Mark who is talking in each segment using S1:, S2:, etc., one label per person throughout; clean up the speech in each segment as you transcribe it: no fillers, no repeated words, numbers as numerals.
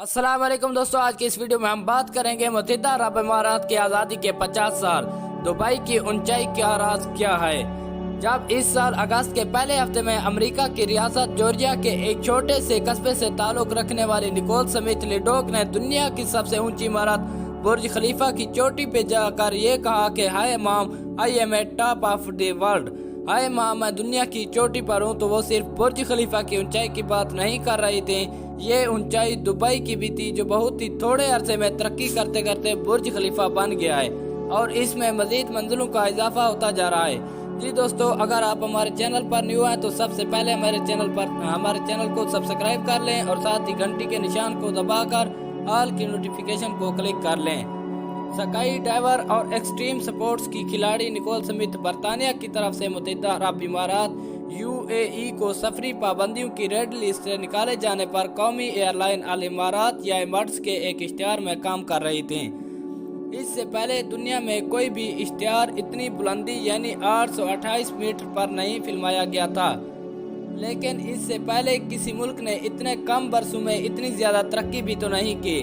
S1: السلام علیکم دوستو، آج کی اس ویڈیو میں ہم بات کریں گے متحدہ عرب امارات کی آزادی کے 50 سال دبئی کی اونچائی کا راز کیا ہے۔ جب اس سال اگست کے پہلے ہفتے میں امریکہ کی ریاست جارجیا کے ایک چھوٹے سے قصبے سے تعلق رکھنے والی نیکول سمتھ لیڈوک نے دنیا کی سب سے اونچی عمارت برج خلیفہ کی چوٹی پہ جا کر یہ کہا کہ hi mom, I am at top of the world, hi mom, میں دنیا کی چوٹی پر ہوں، تو وہ صرف برج خلیفہ کی اونچائی کی بات نہیں کر رہی تھی، یہ اونچائی دبئی کی بھی تھی جو بہت ہی تھوڑے عرصے میں ترقی کرتے کرتے برج خلیفہ بن گیا ہے اور اس میں مزید منزلوں کا اضافہ ہوتا جا رہا ہے۔ جی دوستو، اگر آپ ہمارے چینل پر نیو ہیں تو سب سے پہلے ہمارے چینل کو سبسکرائب کر لیں اور ساتھ ہی گھنٹی کے نشان کو دبا کر آل کی نوٹیفیکیشن کو کلک کر لیں۔ سکائی ڈائیور اور ایکسٹریم سپورٹس کی کھلاڑی نیکول سمتھ برطانیہ کی طرف سے متحدہ عرب امارات UAE کو سفری پابندیوں کی ریڈ لسٹ سے نکالے جانے پر قومی ایئر لائن الامارات یا ایمارٹس کے ایک اشتہار میں کام کر رہی تھیں۔ اس سے پہلے دنیا میں کوئی بھی اشتہار اتنی بلندی یعنی 828 میٹر پر نہیں فلمایا گیا تھا، لیکن اس سے پہلے کسی ملک نے اتنے کم برسوں میں اتنی زیادہ ترقی بھی تو نہیں کی۔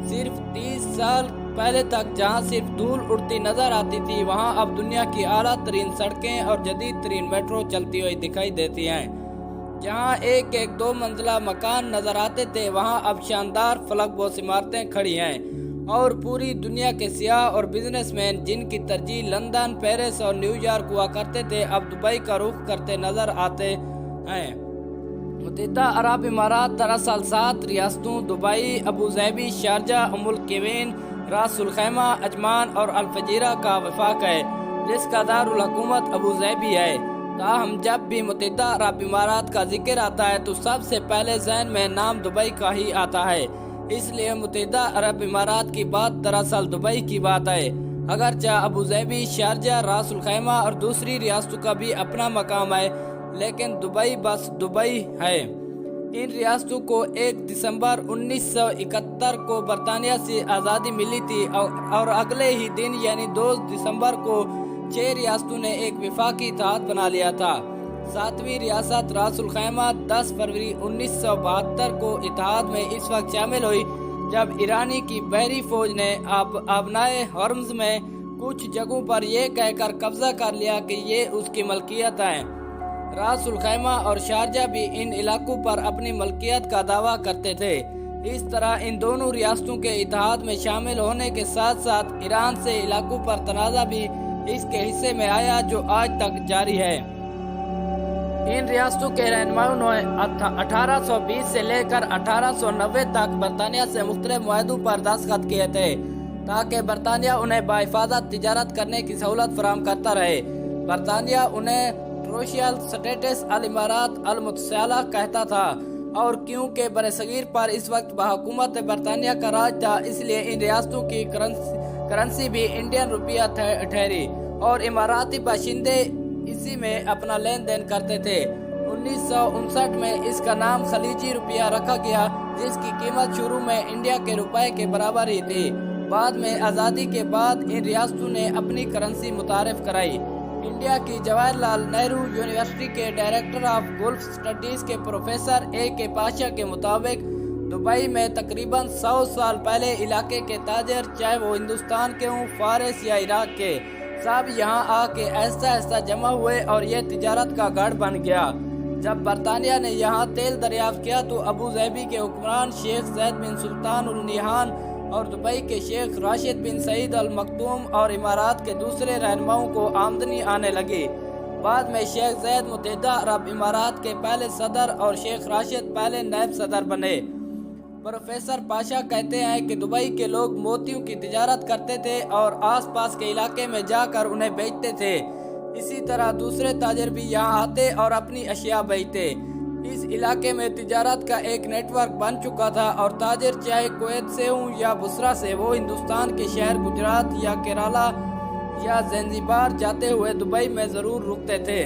S1: صرف 30 سال پہلے تک جہاں صرف دھول اڑتی نظر آتی تھی، وہاں اب دنیا کی اعلیٰ ترین سڑکیں اور جدید ترین میٹرو چلتی ہوئی دکھائی دیتی ہیں۔ جہاں ایک دو منزلہ مکان نظر آتے تھے، وہاں اب شاندار فلک بوس عمارتیں کھڑی ہیں اور پوری دنیا کے سیاح اور بزنس مین جن کی ترجیح لندن، پیرس اور نیو یارک ہوا کرتے تھے، اب دبئی کا رخ کرتے نظر آتے ہیں۔ متحدہ عرب امارات دراصل 7 ریاستوں دبئی، ابوظہبی، شارجہ، ام القوین، راس الخیمہ، عجمان اور الفجیرہ کا وفاق ہے، جس کا دارالحکومت ابوظہبی ہے۔ تاہم جب بھی متحدہ عرب امارات کا ذکر آتا ہے تو سب سے پہلے ذہن میں نام دبئی کا ہی آتا ہے، اس لیے متحدہ عرب امارات کی بات دراصل دبئی کی بات ہے، اگرچہ ابوظہبی، شارجہ، راس الخیمہ اور دوسری ریاستوں کا بھی اپنا مقام ہے، لیکن دبئی بس دبئی ہے۔ ان ریاستوں کو 1 دسمبر 1971 کو برطانیہ سے آزادی ملی تھی اور اگلے ہی دن یعنی 2 دسمبر کو 6 ریاستوں نے ایک وفاقی اتحاد بنا لیا تھا۔ 7ویں ریاست راس الخیمہ 10 فروری 1972 کو اتحاد میں اس وقت شامل ہوئی جب ایرانی کی بحری فوج نے آبنائے ہرمز میں کچھ جگہوں پر یہ کہہ کر قبضہ کر لیا کہ یہ اس کی ملکیت ہے۔ راس الخیمہ اور شارجہ بھی ان علاقوں پر اپنی ملکیت کا دعویٰ کرتے تھے۔ اس طرح ان دونوں ریاستوں کے اتحاد میں شامل ہونے کے ساتھ ساتھ ایران سے علاقوں پر تنازع بھی اس کے حصے میں آیا جو آج تک جاری ہے۔ ان ریاستوں کے رہنماؤں نے 1820 سے لے کر 1890 تک برطانیہ سے مختلف معاہدوں پر دستخط کیے تھے تاکہ برطانیہ انہیں بحفاظت تجارت کرنے کی سہولت فراہم کرتا رہے۔ برطانیہ انہیں ٹروشیل سٹیٹس الامارات المتصلہ کہتا تھا اور کیونکہ برصغیر پر اس وقت بحکومت برطانیہ کا راج تھا، اس لیے ان ریاستوں کی کرنسی بھی انڈین روپیہ ٹھہری اور اماراتی باشندے اسی میں اپنا لین دین کرتے تھے۔ 1959 میں اس کا نام خلیجی روپیہ رکھا گیا، جس کی قیمت شروع میں انڈیا کے روپے کے برابر ہی تھی۔ بعد میں آزادی کے بعد ان ریاستوں نے اپنی کرنسی متعارف کرائی۔ انڈیا کی جواہر لال نہرو یونیورسٹی کے ڈائریکٹر آف گلف اسٹڈیز کے پروفیسر AK پاشا کے مطابق دبئی میں تقریباً 100 سال پہلے علاقے کے تاجر، چاہے وہ ہندوستان کے ہوں، فارس یا عراق کے، سب یہاں آ کے آہستہ آہستہ جمع ہوئے اور یہ تجارت کا گڑھ بن گیا۔ جب برطانیہ نے یہاں تیل دریافت کیا تو ابوظہبی کے حکمران شیخ زید بن سلطان النہیان اور دبئی کے شیخ راشد بن سعید المکتوم اور امارات کے دوسرے رہنماؤں کو آمدنی آنے لگی۔ بعد میں شیخ زید متحدہ عرب امارات کے پہلے صدر اور شیخ راشد پہلے نائب صدر بنے۔ پروفیسر پاشا کہتے ہیں کہ دبئی کے لوگ موتیوں کی تجارت کرتے تھے اور آس پاس کے علاقے میں جا کر انہیں بیچتے تھے، اسی طرح دوسرے تاجر بھی یہاں آتے اور اپنی اشیاء بیچتے۔ اس علاقے میں تجارت کا ایک نیٹ ورک بن چکا تھا اور تاجر چاہے کویت سے ہوں یا بصرہ سے، وہ ہندوستان کے شہر گجرات یا کیرالہ یا زنزبار جاتے ہوئے دبئی میں ضرور رکتے تھے۔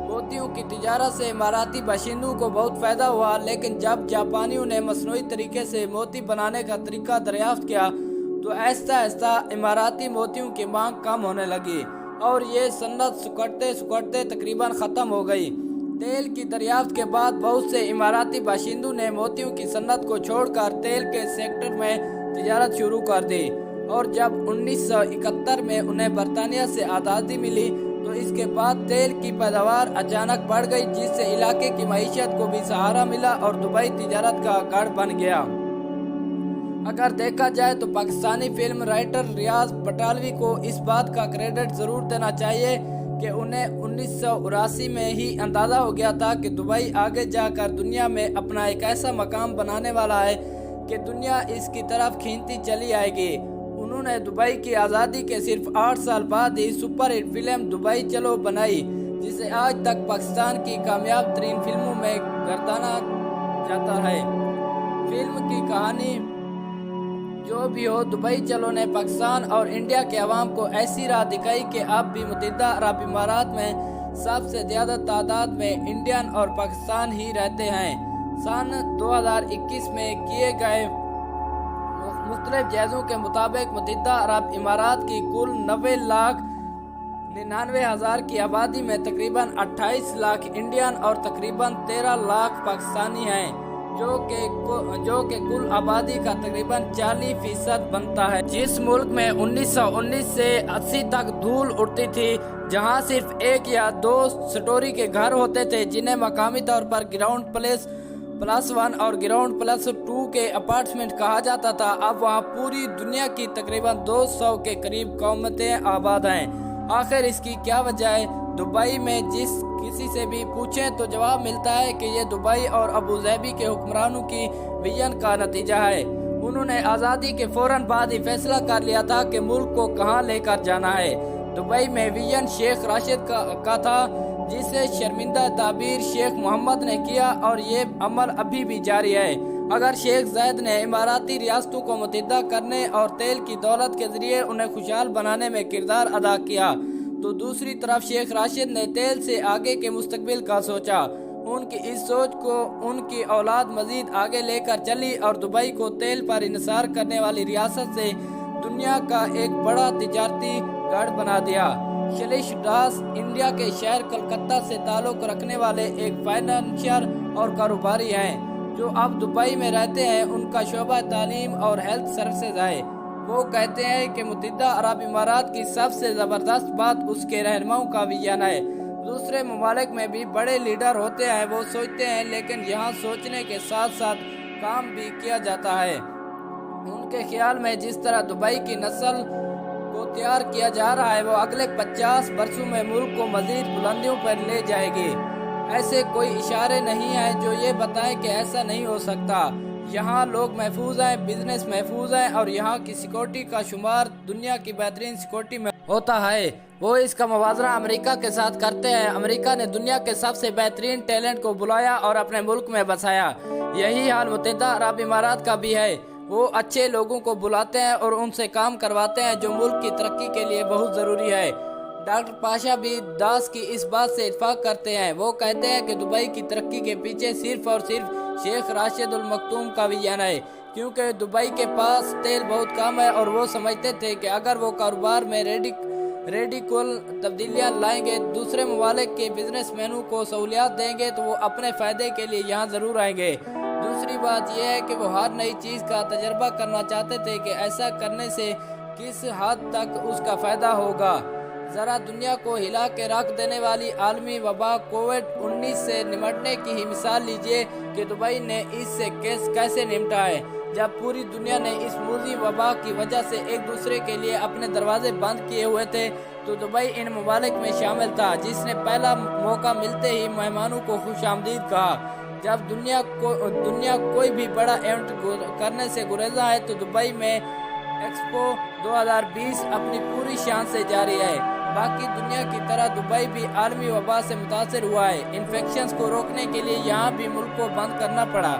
S1: موتیوں کی تجارت سے اماراتی باشندوں کو بہت فائدہ ہوا، لیکن جب جاپانیوں نے مصنوعی طریقے سے موتی بنانے کا طریقہ دریافت کیا تو آہستہ آہستہ اماراتی موتیوں کی مانگ کم ہونے لگی اور یہ صنعت سکڑتے سکڑتے تقریباً ختم ہو گئی۔ तेल की दरियाफ्त के बाद बहुत से इमाराती बाशिंदों ने मोतियों की सन्नत को छोड़कर तेल के सेक्टर में तिजारत शुरू कर दी, और जब 1971 में उन्हें बरतानिया से आज़ादी मिली तो इसके बाद तेल की पैदावार अचानक बढ़ गई, जिससे इलाके की मईशत को भी सहारा मिला और दुबई तिजारत का गढ़ बन गया। अगर देखा जाए तो पाकिस्तानी फिल्म राइटर रियाज पटालवी को इस बात का क्रेडिट ज़रूर देना चाहिए कि उन्हें 1979 में ही अंदाज़ा हो गया था कि दुबई आगे जाकर दुनिया में अपना एक ऐसा मकाम बनाने वाला है कि दुनिया इसकी तरफ खींचती चली आएगी। उन्होंने दुबई की आज़ादी के सिर्फ 8 साल बाद ही सुपरहिट फिल्म दुबई चलो बनाई, जिसे आज तक पाकिस्तान की कामयाब तरीन फिल्मों में गर्दाना जाता है। फिल्म की कहानी जो भी हो, दुबई चलो ने पाकिस्तान और इंडिया के अवाम को ऐसी राह दिखाई कि अब भी मुत्तहिदा अरब इमारात में सबसे ज़्यादा तादाद में इंडियन और पाकिस्तान ही रहते हैं। सन 2021 में किए गए मुख्तलिफ जायज़ों के मुताबिक मुत्तहिदा अरब इमारात की कुल 90,99,000 की आबादी में तकरीबन 28 लाख इंडियन और तकरीबन 13 लाख पाकिस्तानी हैं, जो कि कुल आबादी का तकरीबन 40% बनता है। जिस मुल्क में 1919 से 80 तक धूल उड़ती थी, जहां सिर्फ 1 या 2 स्टोरी के घर होते थे जिन्हें मकामी तौर पर ग्राउंड प्लस 1 और ग्राउंड प्लस 2 के अपार्टमेंट कहा जाता था, अब वहां पूरी दुनिया की तकरीबन 200 के करीब कौमें आबाद हैं। आखिर इसकी क्या वजह है? दुबई में जिस किसी से भी पूछें तो जवाब मिलता है कि ये दुबई और अबू धाबी के हुक्मरानों की विजन का नतीजा है। उन्होंने आज़ादी के फौरन बाद ही फैसला कर लिया था कि मुल्क को कहां लेकर जाना है। दुबई में विजन शेख राशिद का था, जिसे शर्मिंदा ताबीर शेख मोहम्मद ने किया, और ये अमल अभी भी जारी है। अगर शेख ज़ैद ने इमाराती रियासतों को मुत्तहिदा करने और तेल की दौलत के ज़रिए उन्हें खुशहाल बनाने में किरदार अदा किया, तो दूसरी तरफ शेख राशिद ने तेल से आगे के मुस्तकबिल का सोचा। उनकी इस सोच को उनकी औलाद मजीद आगे लेकर चली और दुबई को तेल पर इन्हिसार करने वाली रियासत से दुनिया का एक बड़ा तिजारती गढ़ बना दिया। शैलेश दास इंडिया के शहर कलकत्ता से ताल्लुक़ रखने वाले एक फाइनेंशियल और कारोबारी हैं, जो अब दुबई में रहते हैं। उनका शोबा तालीम और हेल्थ सर्विसेज है। वो कहते हैं कि मुत्तहिदा अरब इमारात की सबसे ज़बरदस्त बात उसके रहनुमाओं का विजन है। दूसरे ममालिक में भी बड़े लीडर होते हैं, वो सोचते हैं, लेकिन यहाँ सोचने के साथ साथ काम भी किया जाता है। उनके ख्याल में जिस तरह दुबई की नस्ल को तैयार किया जा रहा है, वो अगले 50 वर्षों में मुल्क को मज़ीद बुलंदियों पर ले जाएगी। ऐसे कोई इशारे नहीं हैं जो ये बताएं कि ऐसा नहीं हो सकता। यहाँ लोग महफूज हैं, बिजनेस महफूज है, और यहाँ की सिक्योरिटी का शुमार दुनिया की बेहतरीन सिक्योरिटी में होता है। वो इसका मुवाज़ना अमेरिका के साथ करते हैं। अमेरिका ने दुनिया के सबसे बेहतरीन टैलेंट को बुलाया और अपने मुल्क में बसाया। यही हाल मुत्तहिदा अरब इमारात का भी है। वो अच्छे लोगों को बुलाते हैं और उनसे काम करवाते हैं, जो मुल्क की तरक्की के लिए बहुत ज़रूरी है। डॉक्टर पाशा भी दास की इस बात से इत्फाक करते हैं। वो कहते हैं कि दुबई की तरक्की के पीछे सिर्फ और सिर्फ शेख राशिद उल मखतूम का विजन है, क्योंकि दुबई के पास तेल बहुत कम है और वो समझते थे कि अगर वो कारोबार में रेडिकल तब्दीलियाँ लाएंगे, दूसरे ममालिक के बिजनेसमैनों को सहूलियात देंगे, तो वो अपने फ़ायदे के लिए यहाँ ज़रूर आएंगे। दूसरी बात यह है कि वो हर नई चीज़ का तजर्बा करना चाहते थे कि ऐसा करने से किस हद तक उसका फ़ायदा होगा। ज़रा दुनिया को हिला के रख देने वाली आलमी वबा कोविड-19 से निपटने की ही मिसाल लीजिए कि दुबई ने इससे कैसे निपटा है। जब पूरी दुनिया ने इस मूजी वबा की वजह से एक दूसरे के लिए अपने दरवाजे बंद किए हुए थे, तो दुबई इन ममालिक में शामिल था, जिसने पहला मौका मिलते ही मेहमानों को खुशामदीद कहा। जब दुनिया कोई भी बड़ा इवेंट करने से गुरेजा है, तो दुबई में एक्सपो 2020 अपनी पूरी शान से जारी है। बाकी दुनिया की तरह दुबई भी आलमी वबा से मुतासर हुआ है। इन्फेक्शंस को रोकने के लिए यहाँ भी मुल्क को बंद करना पड़ा।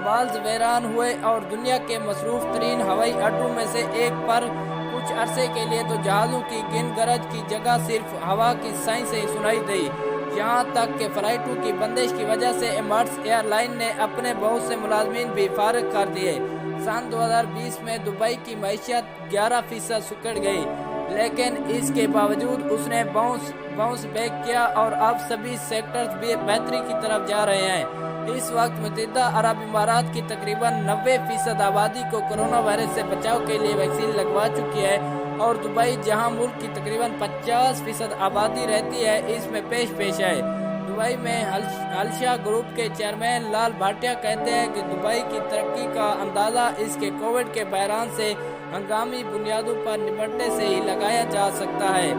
S1: माल्स वीरान हुए और दुनिया के मसरूफ़ तरीन हवाई अड्डों में से एक पर कुछ अरसे के लिए तो जहाज़ों की गिन गरज की जगह सिर्फ हवा की साई से सुनाई दी। यहाँ तक कि फ़्लाइटों की बंदिश की वजह से एमिरेट्स एयरलाइन ने अपने बहुत से मुलाजमीन भी फारिग कर दिए। सन 2020 में दुबई की मईशत 11% सिकुड़ गई। लेकिन इसके बावजूद उसने बाउंस बैक किया और अब सभी सेक्टर्स भी बेहतरी की तरफ जा रहे हैं। इस वक्त मुत्तहिदा अरब इमारात की तकरीबन 90% आबादी को कोरोना वायरस से बचाव के लिए वैक्सीन लगवा चुकी है और दुबई, जहां मुल्क की तकरीबन 50% आबादी रहती है, इसमें पेश है। दुबई में हल्शा ग्रुप के चेयरमैन लाल भाटिया कहते हैं कि दुबई की तरक्की का अंदाज़ा इसके कोविड के बहरान से हंगामी बुनियादों पर निपटने से ही लगाया जा सकता है।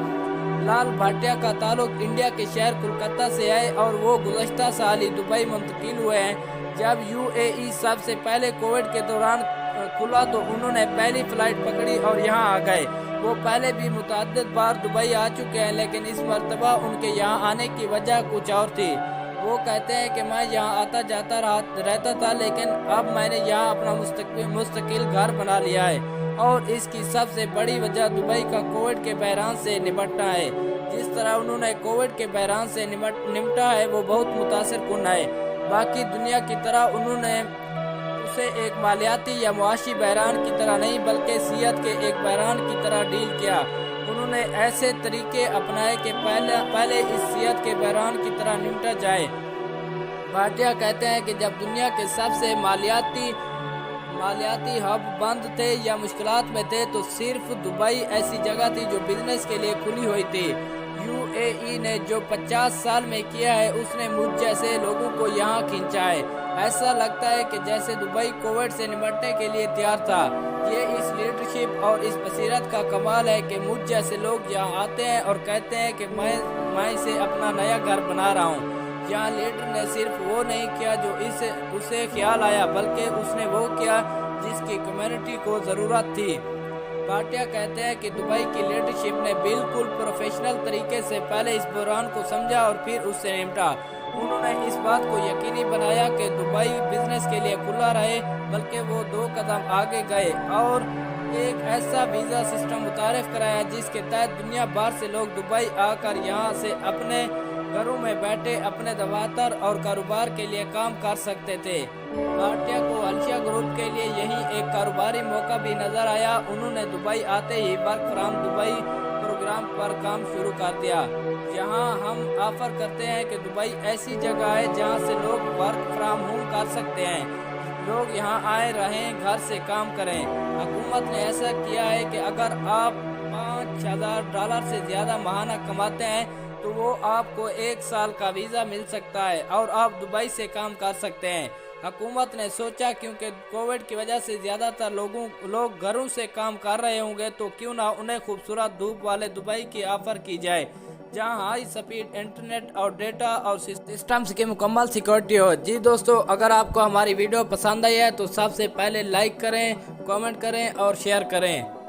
S1: लाल भाटिया का ताल्लुक इंडिया के शहर कोलकाता से है और वो गुज़श्ता साल ही दुबई मुंतकिल हुए हैं। जब UAE सबसे पहले कोविड के दौरान खुला तो उन्होंने पहली फ्लाइट पकड़ी और यहाँ आ गए। वो पहले भी मुतअद्दिद बार दुबई आ चुके हैं, लेकिन इस मर्तबा उनके यहाँ आने की वजह कुछ और थी। वो कहते हैं कि मैं यहाँ आता जाता रहता था, लेकिन अब मैंने यहाँ अपना मुस्तकिल घर बना लिया है और इसकी सबसे बड़ी वजह दुबई का कोविड के बहरान से निपटना है। जिस तरह उन्होंने कोविड के बहरान से निपटा है वो बहुत मुतासिर कुन है। बाकी दुनिया की तरह उन्होंने उसे एक मालियाती या मुआशी बहरान की तरह नहीं बल्कि सियाहत के एक बहरान की तरह डील किया। उन्होंने ऐसे तरीके अपनाए कि पहले इस सियाहत के बहरान की तरह निपटा जाए। भाटिया कहते हैं कि जब दुनिया के सबसे मालियाती हब बंद थे या मुश्किलात में थे तो सिर्फ दुबई ऐसी जगह थी जो बिजनेस के लिए खुली हुई थी। UAE ने जो 50 साल में किया है उसने मुझ जैसे लोगों को यहाँ खींचा है। ऐसा लगता है कि जैसे दुबई कोविड से निपटने के लिए तैयार था। ये इस लीडरशिप और इस बसीरत का कमाल है कि मुझ जैसे लोग यहाँ आते हैं और कहते हैं कि मैं इसे अपना नया घर बना रहा हूँ। यहाँ लीडर ने सिर्फ वो नहीं किया जो उसे ख्याल आया, बल्कि उसने वो किया जिसकी कम्युनिटी को ज़रूरत थी। भाटिया कहते हैं कि दुबई की लीडरशिप ने बिल्कुल प्रोफेशनल तरीके से पहले इस बहरान को समझा और फिर उससे निपटा। उन्होंने इस बात को यकीनी बनाया कि दुबई बिजनेस के लिए खुला रहे, बल्कि वो 2 कदम आगे गए और एक ऐसा वीज़ा सिस्टम मुतारिफ कराया जिसके तहत दुनिया भर से लोग दुबई आकर यहाँ से अपने घरों में बैठे अपने दफ्तर और कारोबार के लिए काम कर सकते थे। भाटिया को हल्शा ग्रुप के लिए यही एक कारोबारी मौका भी नजर आया। उन्होंने दुबई आते ही वर्क फ्रॉम दुबई प्रोग्राम पर काम शुरू कर दिया, जहां हम ऑफर करते हैं कि दुबई ऐसी जगह है जहां से लोग वर्क फ्रॉम होम कर सकते हैं। लोग यहां आए रहें, घर से काम करें। हुकूमत ने ऐसा किया है कि अगर आप $5,000 से ज़्यादा माहाना कमाते हैं तो वो आपको 1 साल का वीज़ा मिल सकता है और आप दुबई से काम कर सकते हैं। हुकूमत ने सोचा क्योंकि कोविड की वजह से ज़्यादातर लोग घरों से काम कर रहे होंगे तो क्यों ना उन्हें खूबसूरत धूप वाले दुबई की ऑफ़र की जाए, जहां हाई स्पीड इंटरनेट और डेटा और सिस्टम्स की मुकम्मल सिक्योरिटी हो। जी दोस्तों, अगर आपको हमारी वीडियो पसंद आई है तो सबसे पहले लाइक करें, कमेंट करें और शेयर करें।